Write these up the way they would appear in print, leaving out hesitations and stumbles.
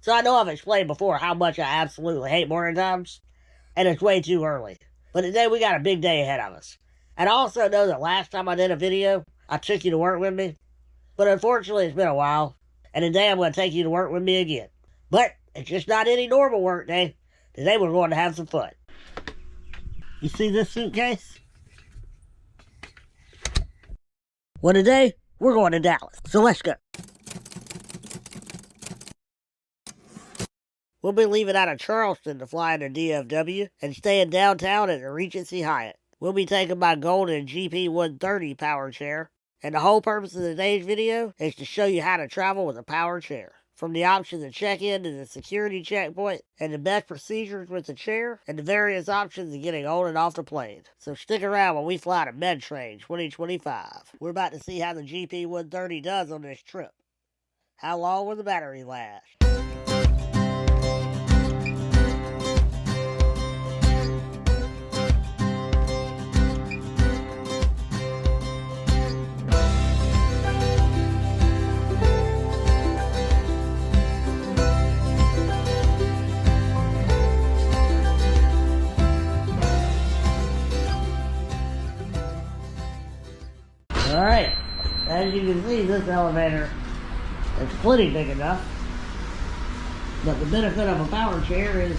So I know I've explained before how much I absolutely hate morning times, and it's way too early. But today we got a big day ahead of us. And I also know that last time I did a video, I took you to work with me. But unfortunately, it's been a while, and today I'm going to take you to work with me again. But it's just not any normal work day. Today we're going to have some fun. You see this suitcase? Well, today we're going to Dallas, so let's go. We'll be leaving out of Charleston to fly into DFW and staying downtown at the Regency Hyatt. We'll be taking my golden GP130 power chair, and the whole purpose of today's video is to show you how to travel with a power chair. From the option to check in to the security checkpoint, and the best procedures with the chair, and the various options of getting on and off the plane. So stick around when we fly to Medtrade 2025. We're about to see how the GP130 does on this trip. How long will the battery last? Alright, as you can see, this elevator is plenty big enough. But the benefit of a power chair is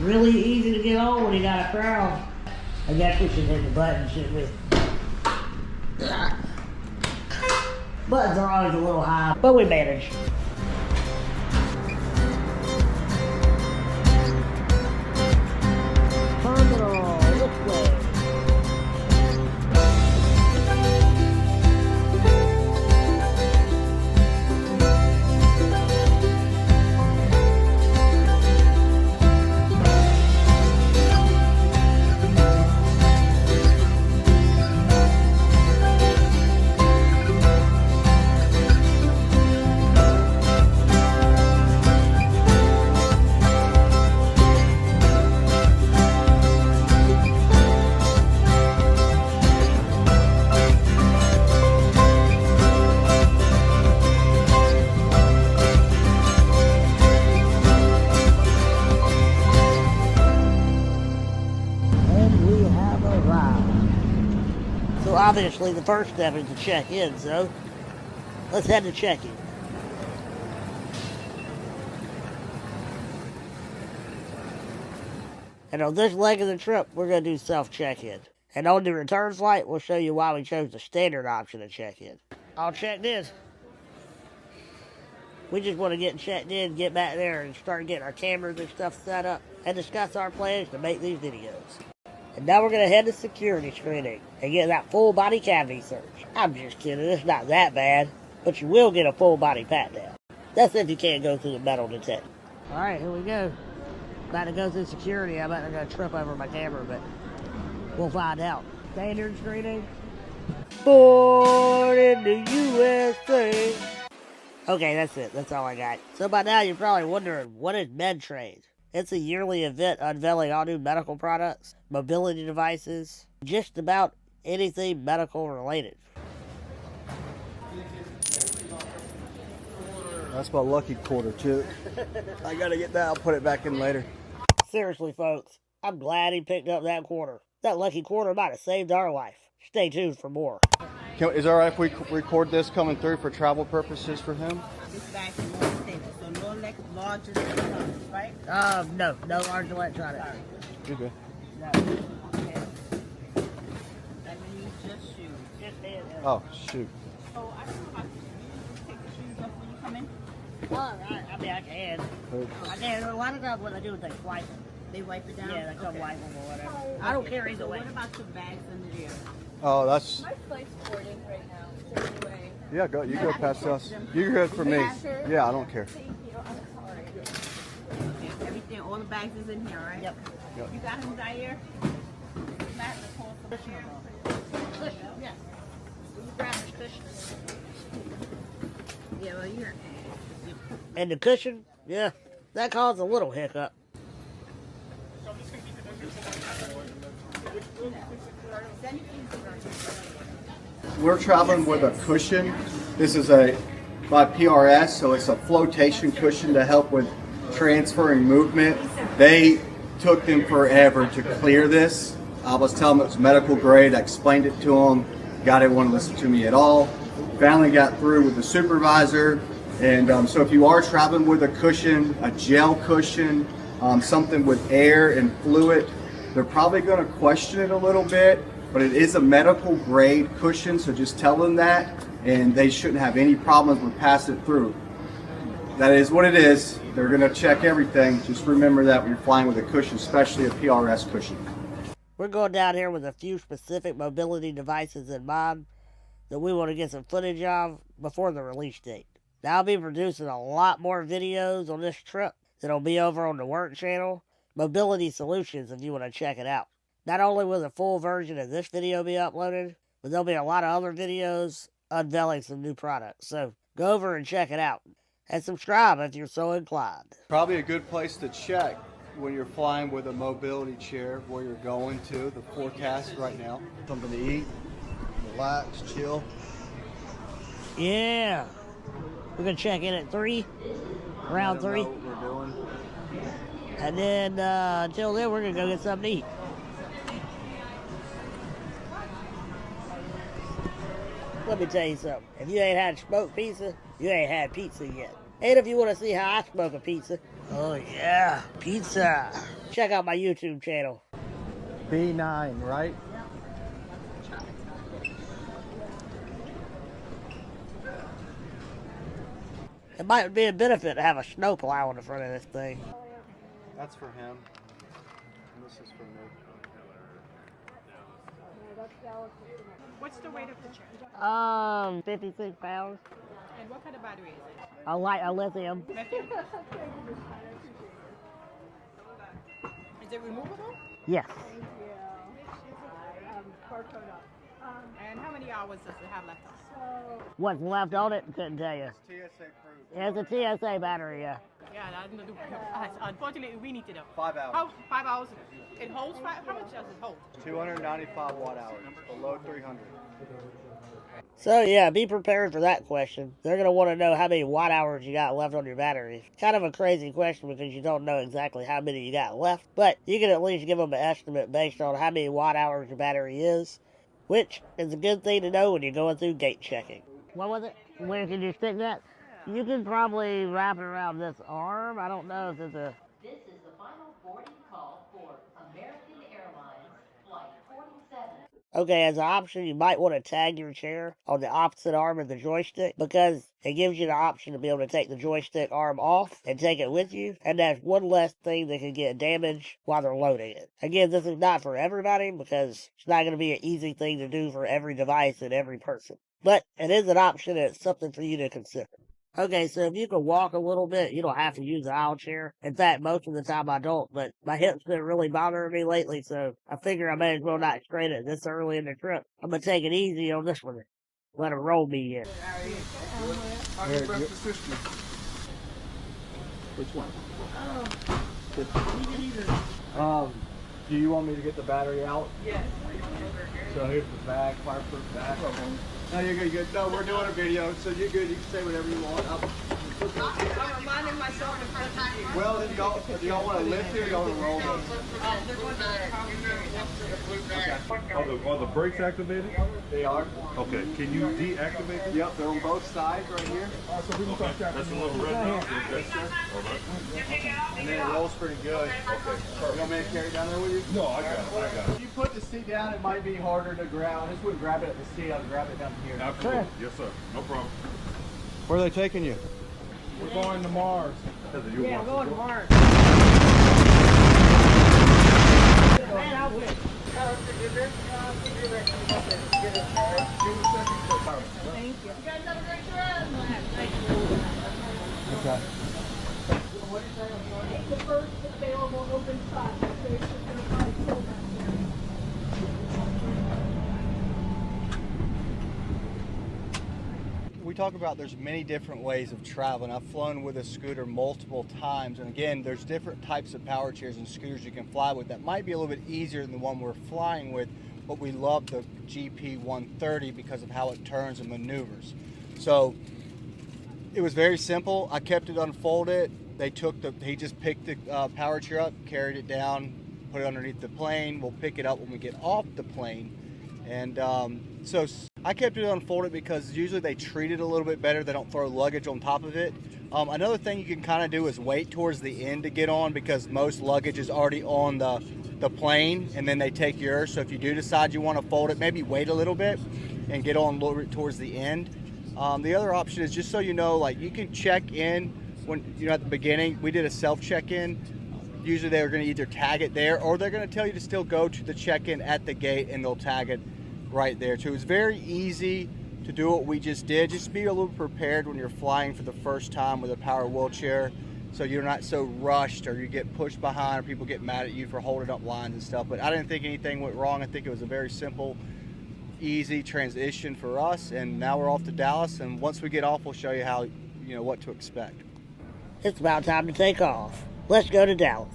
really easy to get on when you got a crowd. I guess we should hit the button, shouldn't we? Buttons are always a little high, but we manage. Terminal, this way. So obviously the first step is to check in, so let's head to check-in. And on this leg of the trip, we're going to do self-check-in. And on the return flight, we'll show you why we chose the standard option to check-in. All checked in. We just want to get checked in, get back there, and start getting our cameras and stuff set up, and discuss our plans to make these videos. And now we're going to head to security screening and get that full body cavity search. I'm just kidding, it's not that bad, but you will get a full body pat down. That's if you can't go through the metal detector. Alright, here we go. About to go through security. I'm about to go trip over my camera, but we'll find out. Standard screening. Born in the USA. Okay, that's it. That's all I got. So by now you're probably wondering, what is Medtrade? It's a yearly event unveiling all new medical products, mobility devices, just about anything medical related. That's my lucky quarter, too. I gotta get that. I'll put it back in later. Seriously, folks, I'm glad he picked up that quarter. That lucky quarter might have saved our life. Stay tuned for more. Is it all right if we record this coming through for travel purposes for him? This bag is more stable, so no large electronics, right? No large electronics. You're good. No. Okay. That means just shoes. Just hand. Oh, shoot. So I don't know how to take the shoes off when you come in. Alright, I mean, I can. I can. A lot of times what I do is they wipe them. They wipe it down? Yeah, they come Okay. wipe them or whatever. I don't care either So way. what about your bags under there? Oh, that's... My flight's boarding right now. Is there any way? Yeah, go. You go past us. You're good for me. Yeah, I don't care. Thank you. I'm sorry. Okay, everything, all the bags is in here, right? Yep. You got them, Zaire? Matt, the call for Cushion, yeah. Will you grab this cushion? Yeah, well, you're... And the cushion, yeah, that caused a little hiccup. We're traveling with a cushion. This is a by PRS, so it's a flotation cushion to help with transferring movement. They took them forever to clear this. I was telling them it was medical grade. I explained it to them. Guy didn't want to listen to me at all. Finally got through with the supervisor. And so if you are traveling with a cushion, a gel cushion, something with air and fluid, they're probably going to question it a little bit, but it is a medical grade cushion, so just tell them that, and they shouldn't have any problems with passing it through. That is what it is. They're going to check everything. Just remember that when you're flying with a cushion, especially a PRS cushion. We're going down here with a few specific mobility devices in mind that we want to get some footage of before the release date. Now I'll be producing a lot more videos on this trip that'll be over on the work channel, Mobility Solutions, if you want to check it out. Not only will the full version of this video be uploaded, but there'll be a lot of other videos unveiling some new products. So go over and check it out. And subscribe if you're so inclined. Probably a good place to check when you're flying with a mobility chair where you're going to, the forecast right now. Something to eat, relax, chill. Yeah. We're going to check in at 3, around 3. Know what we're doing. And then until then, we're going to go get something to eat. Let me tell you something. If you ain't had smoked pizza, you ain't had pizza yet. And if you want to see how I smoke a pizza, oh yeah, pizza. Check out my YouTube channel. B9, right? It might be a benefit to have a snowplow on the front of this thing. That's for him. And this is for me. What's the weight of the chair? 56 pounds. And what kind of battery is it? A lithium. Lithium? Is it removable? Yes. And how many hours does it have left on? What's left on it? Couldn't tell you. TSA approved. Yeah, it's a TSA battery, yeah. Yeah, unfortunately, we need to know. 5 hours. How 5 hours? It holds how much does it hold? 295 watt hours, below 300. So yeah, be prepared for that question. They're going to want to know how many watt hours you got left on your battery. Kind of a crazy question because you don't know exactly how many you got left, but you can at least give them an estimate based on how many watt hours your battery is, which is a good thing to know when you're going through gate checking. What was it? Where can you stick that? You can probably wrap it around this arm. I don't know if it's a... This is the final boarding call for American Airlines Flight 47. Okay, as an option, you might want to tag your chair on the opposite arm of the joystick because it gives you the option to be able to take the joystick arm off and take it with you, and that's one less thing that can get damaged while they're loading it. Again, this is not for everybody because it's not going to be an easy thing to do for every device and every person. But it is an option and it's something for you to consider. Okay, so if you can walk a little bit, you don't have to use the aisle chair. In fact, most of the time I don't, but my hips been really bothering me lately, so I figure I may as well not strain it this early in the trip. I'm going to take it easy on this one. Let it roll me in. Which one? Do you want me to get the battery out? Yes. So here's the bag, fireproof bag. No, you're good, you're good. No, we're doing a video, so you're good. You can say whatever you want. I'm reminding myself of something. Well, do y'all want to lift here or y'all want to roll this? They're going to Are the brakes activated? They are. Okay, can you deactivate them? Yep, they're on both sides right here. Okay, that's a little red now. Yes, sir. All right. And then it rolls pretty good. Okay, You want me to carry it down there with you? No, I got it. If you put the seat down, it might be harder to grab. I just wouldn't grab it at the seat. I'd grab it down here. Absolutely. Yes, sir. No problem. Where are they taking you? We're going to Mars. Yeah, I'm going to Mars. Thank you. You guys have a great trip. Okay. The first available open spot. So it's just going to probably fill that. We talk about there's many different ways of traveling. I've flown with a scooter multiple times, and again, there's different types of power chairs and scooters you can fly with that might be a little bit easier than the one we're flying with, but we love the GP 130 because of how it turns and maneuvers. So It was very simple. I kept it unfolded. He just picked the power chair up, carried it down, put it underneath the plane. We'll pick it up when we get off the plane. And so I kept it unfolded because usually they treat it a little bit better. They don't throw luggage on top of it. Another thing you can kind of do is wait towards the end to get on, because most luggage is already on the plane, and then they take yours. So if you do decide you want to fold it, maybe wait a little bit and get on a little bit towards the end. The other option is, just so you know, like, you can check in when, you know, at the beginning we did a self check-in. Usually they're going to either tag it there, or they're going to tell you to still go to the check-in at the gate and they'll tag it right there too. It's very easy to do what we just did. Just be a little prepared when you're flying for the first time with a power wheelchair, so you're not so rushed or you get pushed behind or people get mad at you for holding up lines and stuff. But I didn't think anything went wrong. I think it was a very simple, easy transition for us, and now we're off to Dallas, and once we get off we'll show you how, you know, what to expect. It's about time to take off. Let's go to Dallas.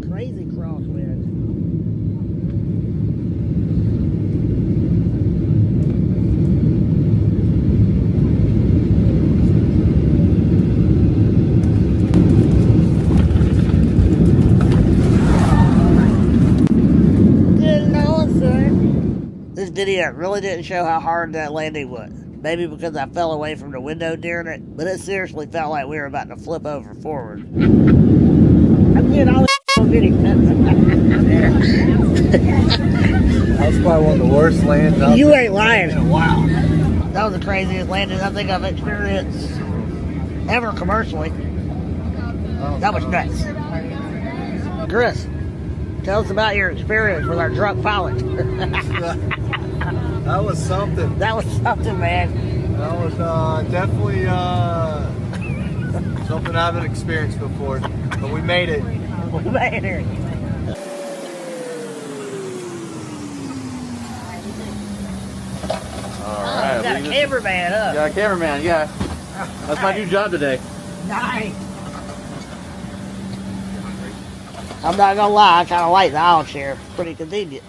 Crazy crosswind. Good Lord, sir. This video really didn't show how hard that landing was. Maybe because I fell away from the window during it, but it seriously felt like we were about to flip over forward. I'm getting all this video. That's probably one of the worst lands You ain't lying. in a while. That was the craziest landing I think I've experienced ever commercially. That was nuts. Chris, tell us about your experience with our drunk pilot. That was something. That was something, man. That was definitely something I haven't experienced before, but we made it. We made it. Alright, We got a cameraman up. got a cameraman, yeah. That's my new job today. Nice. I'm not gonna lie, I kinda like the aisle chair. Pretty convenient.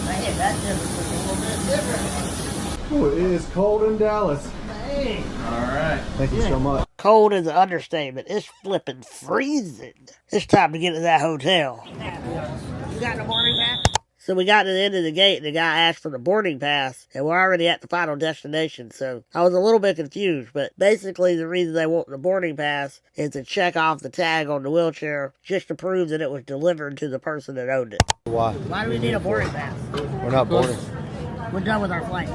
Man, that just looks a little bit different. Oh, it is cold in Dallas. Hey. Alright. Thank you so much. Cold is an understatement. It's flipping freezing. It's time to get to that hotel. You got the boarding pass? So we got to the end of the gate and the guy asked for the boarding pass, and we're already at the final destination, so I was a little bit confused, but basically the reason they want the boarding pass is to check off the tag on the wheelchair just to prove that it was delivered to the person that owned it. Why? Why do we need a boarding pass? We're not boarding. We're done with our flight.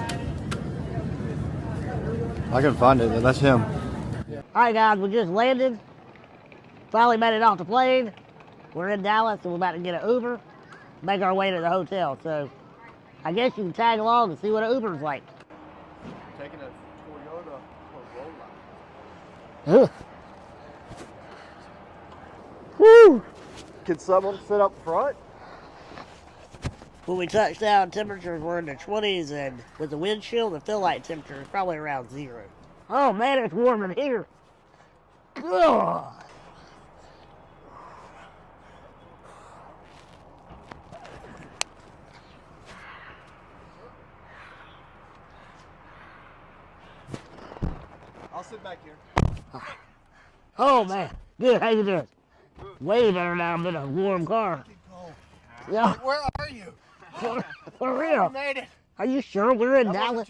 I can find it. That's him. Alright guys, we just landed. Finally made it off the plane. We're in Dallas and we're about to get an Uber. Make our way to the hotel. So I guess you can tag along and see what an Uber's like. Taking a Toyota Corolla. Ugh. Woo! Can someone sit up front? When we touched down, temperatures were in the 20s, and with the wind chill, the feel light temperature is probably around 0. Oh man, it's warm in here. Ugh. I'll sit back here. Oh man, good. How you doing? Way better now. I'm in a warm car. Yeah, Where are you? for real. We made it. Are you sure we're in Dallas?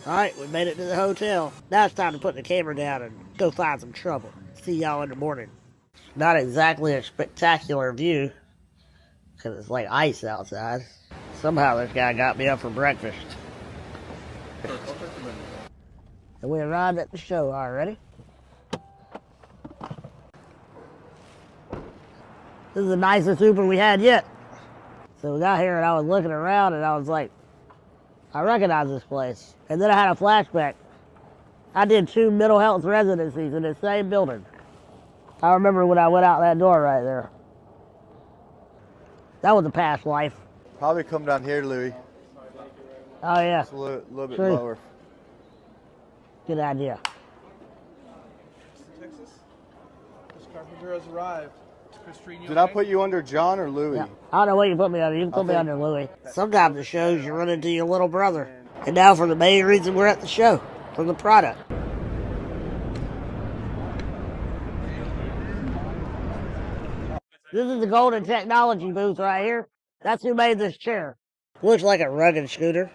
Alright, we made it to the hotel. Now it's time to put the camera down and go find some trouble. See y'all in the morning. Not exactly a spectacular view, because it's like ice outside. Somehow this guy got me up for breakfast. And we arrived at the show already. This is the nicest Uber we had yet. So we got here and I was looking around and I was like, I recognize this place. And then I had a flashback. I did 2 mental health residencies in the same building. I remember when I went out that door right there. That was a past life. Probably come down here, Lewy. Oh yeah. It's a little bit True. lower. Good idea. Texas. This carpenter has arrived. Did I put you under John or Lewy? Yeah. I don't know what you put me under. You can put me under Lewy. Sometimes it shows you run into your little brother. And now for the main reason we're at the show. For the product. This is the Golden Technology booth right here. That's who made this chair. Looks like a rugged scooter.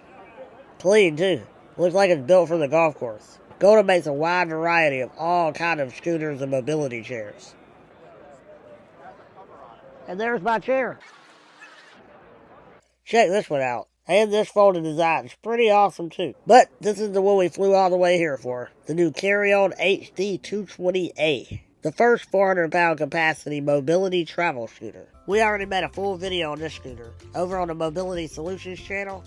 Clean too. Looks like it's built for the golf course. Golden makes a wide variety of all kinds of scooters and mobility chairs. And there's my chair. Check this one out. And this folding design is pretty awesome too. But this is the one we flew all the way here for. The new Carry-On HD 220A. The first 400-pound capacity mobility travel scooter. We already made a full video on this scooter over on the Mobility Solutions channel.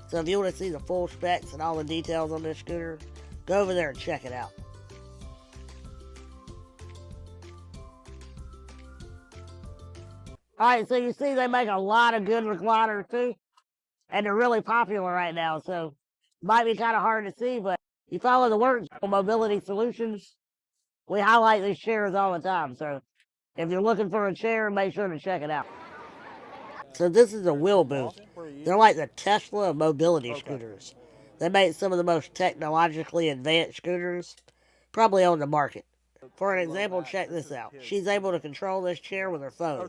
So if you want to see the full specs and all the details on this scooter, go over there and check it out. Alright, so you see they make a lot of good recliners too. And they're really popular right now, so might be kind of hard to see, but you follow the words on Mobility Solutions. We highlight these chairs all the time, so if you're looking for a chair, make sure to check it out. So this is a wheel booth. They're like the Tesla of mobility scooters. They make some of the most technologically advanced scooters probably on the market. For an example, check this out. She's able to control this chair with her phone.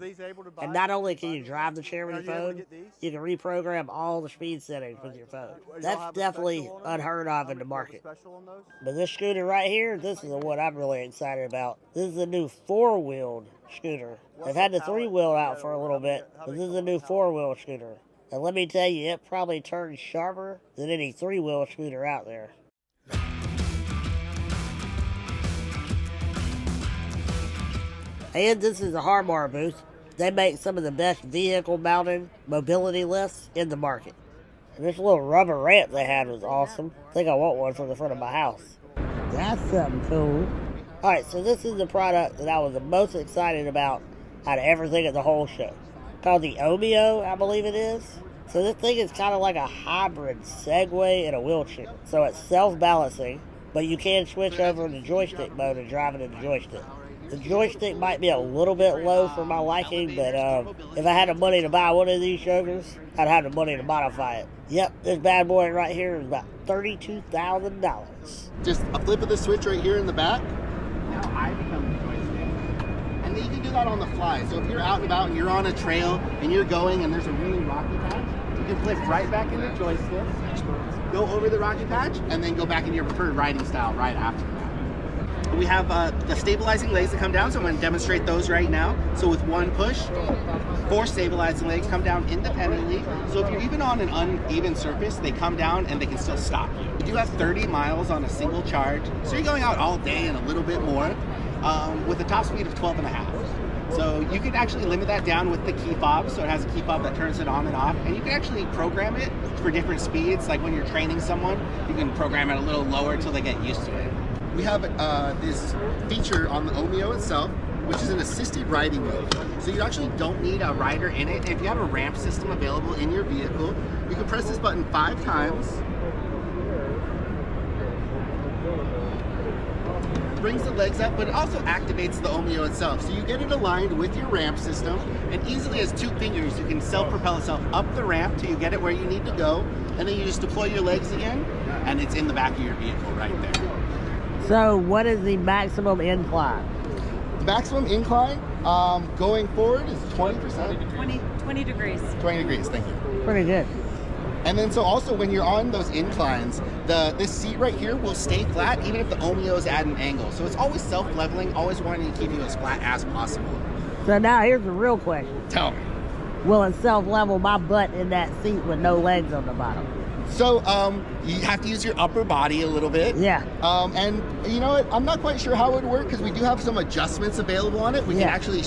And not only can you drive the chair with your phone, you can reprogram all the speed settings with your phone. That's definitely unheard of in the market. But this scooter right here, this is the one I'm really excited about. This is a new 4-wheeled scooter. They've had the 3-wheel out for a little bit, but this is a new 4-wheel scooter. And let me tell you, it probably turns sharper than any 3-wheel scooter out there. And this is the Harmar booth. They make some of the best vehicle-mounted mobility lifts in the market. And this little rubber ramp they had was awesome. I think I want one for the front of my house. That's something cool. Alright, so this is the product that I was the most excited about out of everything at the whole show. Called the Omeo, I believe it is. So this thing is kind of like a hybrid Segway and a wheelchair. So it's self-balancing, but you can switch over to joystick mode and drive it in the joystick. The joystick might be a little bit low for my liking, but if I had the money to buy one of these jokers, I'd have the money to modify it. Yep, this bad boy right here is about $32,000. Just a flip of the switch right here in the back. Now I become the joystick. And then you can do that on the fly. So if you're out and about and you're on a trail and you're going and there's a really rocky patch, you can flip right back into joystick, go over the rocky patch, and then go back in your preferred riding style right after that. We have the stabilizing legs that come down, so I'm going to demonstrate those right now. So with one push, 4 stabilizing legs come down independently. So if you're even on an uneven surface, they come down and they can still stop you. You do have 30 miles on a single charge, so you're going out all day and a little bit more with a top speed of 12.5. So you can actually limit that down with the key fob. So it has a key fob that turns it on and off, and you can actually program it for different speeds. Like when you're training someone, you can program it a little lower till they get used to it. We have this feature on the Omeo itself, which is an assisted riding mode. So you actually don't need a rider in it. If you have a ramp system available in your vehicle, you can press this button 5 times. Brings the legs up, but it also activates the Omeo itself. So you get it aligned with your ramp system, and easily as 2 fingers, you can self-propel itself up the ramp till you get it where you need to go, and then you just deploy your legs again, and it's in the back of your vehicle right there. So what is the maximum incline? The maximum incline going forward is 20%. 20 degrees. 20 degrees, thank you. Pretty good. And then so also when you're on those inclines, this seat right here will stay flat even if the Omeo is at an angle. So it's always self-leveling, always wanting to keep you as flat as possible. So now here's the real question. Tell me. Will it self-level my butt in that seat with no legs on the bottom? So you have to use your upper body a little bit. Yeah. And you know what? I'm not quite sure how it would work because we do have some adjustments available on it. We can actually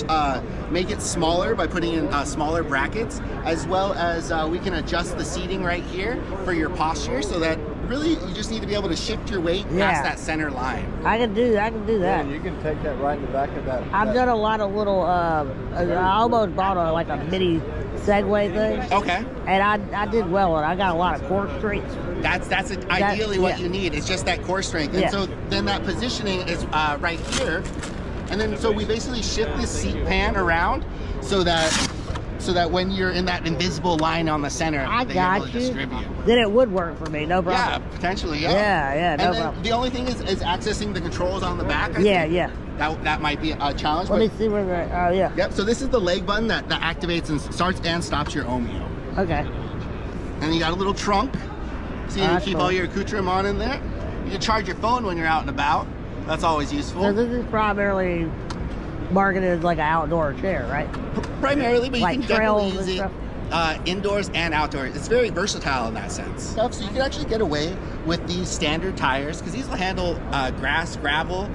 make it smaller by putting in smaller brackets, as well as we can adjust the seating right here for your posture so that really you just need to be able to shift your weight past that center line. I can do that. You can take that right in the back of that. I've done a lot of little, I almost bought like a mini Segway thing. Okay. And I did well, and I got a lot of core strength. That's ideally what you need. It's just that core strength. And so then that positioning is right here. And then so we basically shift this seat pan around so that when you're in that invisible line on the center, I you're got able to distribute. Then it would work for me, no problem. Yeah, potentially, yeah. Yeah, no and then problem. the only thing is accessing the controls on the back. I think. That might be a challenge. Let me see where the, oh yeah. Yep, so this is the leg button that activates and starts and stops your Omeo. Okay. And you got a little trunk, so you can keep all your accoutrement on in there. You can charge your phone when you're out and about. That's always useful. So this is primarily marketed as like an outdoor chair, right? Primarily, but like you can definitely use and it indoors and outdoors. It's very versatile in that sense. So you can actually get away with these standard tires because these will handle grass, gravel,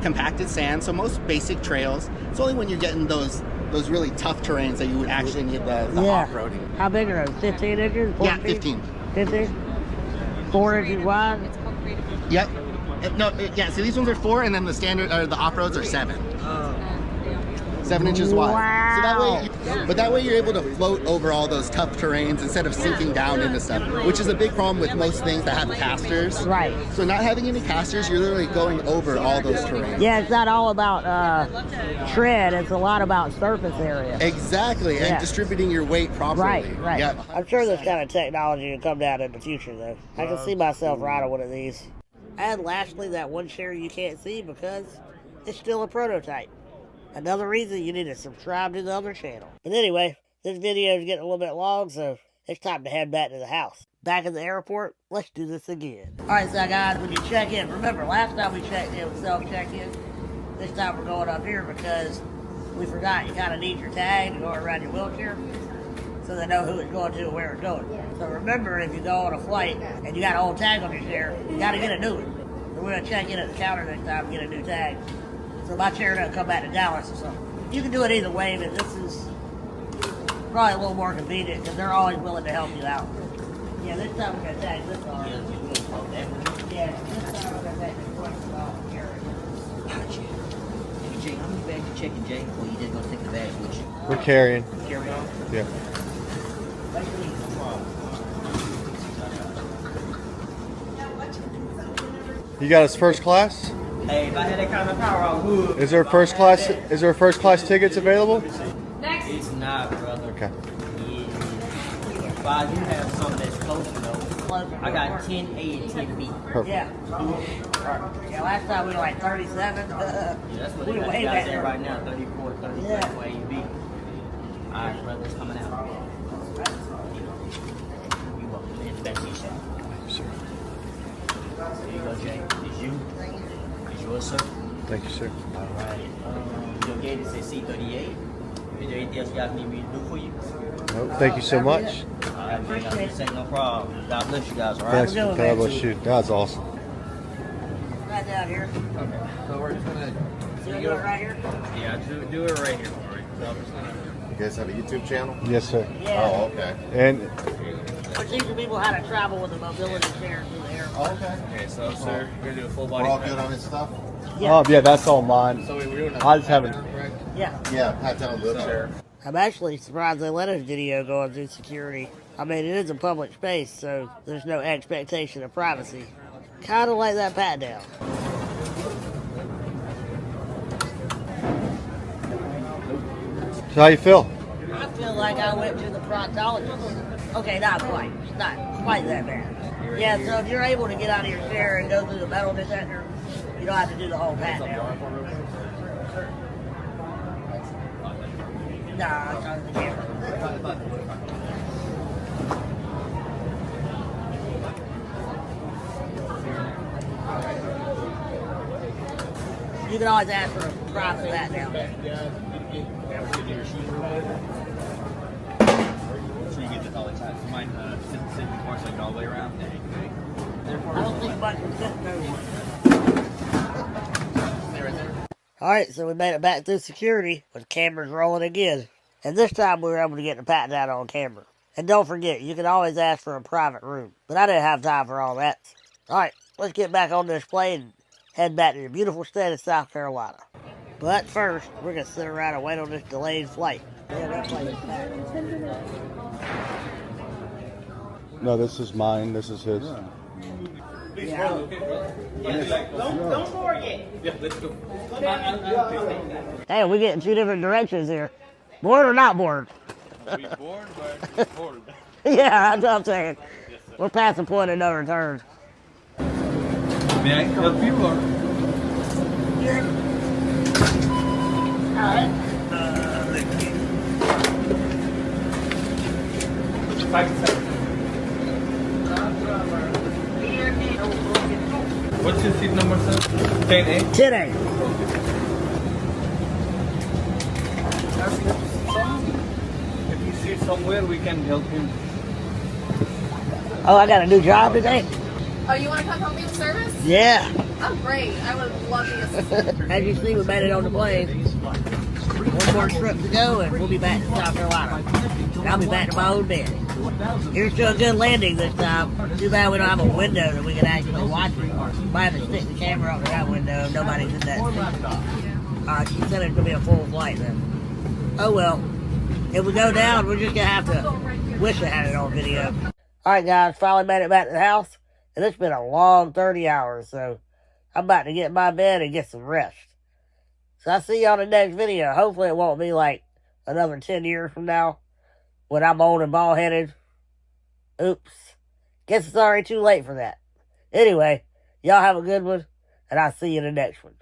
compacted sand, so most basic trails. It's only when you're getting those really tough terrains that you would actually need the off-roading. How big are those? 15 inches? 14? Yeah, 15. 15? 4 inches wide? Yep. So these ones are 4, and then the standard or the off-roads are 7. 7 inches wide. Wow. So that way you're able to float over all those tough terrains instead of sinking down into stuff, which is a big problem with most things that have casters. Right. So not having any casters, you're literally going over all those terrains. Yeah, it's not all about tread. It's a lot about surface area. Exactly, and distributing your weight properly. Right. Yep. I'm sure this kind of technology will come down in the future, though. I can see myself riding one of these. And lastly, that one chair you can't see because it's still a prototype. Another reason you need to subscribe to the other channel. But anyway, this video is getting a little bit long, so it's time to head back to the house. Back at the airport, let's do this again. Alright, so guys, when you check in, remember last time we checked in with self-check-in, this time we're going up here because we forgot you kind of need your tag to go around your wheelchair so they know who it's going to and where it's going. So remember, if you go on a flight and you got an old tag on your chair, you got to get a new one. So we're going to check in at the counter next time and get a new tag. So my chair doesn't come back to Dallas or something. You can do it either way, but this is probably a little more convenient because they're always willing to help you out. Yeah, this time we're going to tag this on. Yeah, this time we're going to take this question off here. Jay, how many bags you checking, Jay? Or you just gonna take the bags with you? We're carrying. Carry on? Yeah. You got us first class? Hey, if I had that kind of power, I would. Is there first class tickets available? Next. It's not, brother. Okay. Yeah. If I do have something that's close, I got 10A and 10B. Perfect. Yeah. Yeah, last time we were like 37. Yeah, that's what we they got way you guys back at there. right now, 34, 35 for A and B. Alright, brother, it's coming out. You welcome. It's back to you, sir. There you go, Jay. It's you. It's yours, sir. Thank you, sir. Alright. Your gate is at C38. Is there anything else you guys need me to do for you? Nope, thank you so much. Alright, man. Y'all just say no problem. God bless you guys, alright? Thanks. God bless you. That's awesome. Right down here. Okay. So we're just gonna See you do it right here? yeah, do it right here. All right. So I'm just gonna. You guys have a YouTube channel? Yes, sir. Yeah. Oh, okay. And We're teaching people how to travel with a mobility chair through the air. Oh, okay. Okay, so sir, you're gonna do a full body. We're all good on this stuff? yeah, that's all mine. So we're doing a I just haven't. correct? Yeah. Yeah, pat down wheelchair. I'm actually surprised they let us video going through security. I mean, it is a public space, so there's no expectation of privacy. Kind of like that pat down. So how you feel? I feel like I went to the proctologist. Okay, not quite. It's not quite that bad. Yeah, so if you're able to get out of your chair and go through the metal detector, you don't have to do the whole pat down. Nah, it's on the camera. You can always ask for a private pat down. So you get this all the time. You mind sit before so you go all the way around? I don't think much was sitting over. Alright, so we made it back through security with cameras rolling again. And this time we were able to get the pat down on camera. And don't forget, you can always ask for a private room. But I didn't have time for all that. Alright, let's get back on this plane and head back to the beautiful state of South Carolina. But first, we're going to sit around and wait on this delayed flight. Yeah, that flight is packed. No, this is mine. This is his. Yeah. Don't board yet. Yeah, let's go. Hey, we're getting two different directions here. Bored or not bored? We bored, but bored. Yeah, that's what I'm saying. We're past the point of no return. May I help you or? Alright. What's your seat number, sir? 10A? 10A. If you sit somewhere, we can help him. Oh, I got a new job today? Oh, you want to come help me with service? Yeah. Oh, great. I would love the assistance. As you see, we made it on the plane. One more trip to go, and we'll be back to South Carolina. And I'll be back to my own bed. Here's to a good landing this time. Too bad we don't have a window that we can actually watch it. Might have to stick the camera up to that window if nobody's in that seat. She said it's going to be a full flight then. Oh well. If we go down, we're just going to have to wish I had it on video. Alright guys, finally made it back to the house. And it's been a long 30 hours, so I'm about to get in my bed and get some rest. So I'll see you on the next video. Hopefully it won't be like another 10 years from now when I'm old and bald-headed. Oops. Guess it's already too late for that. Anyway, y'all have a good one, and I'll see you in the next one.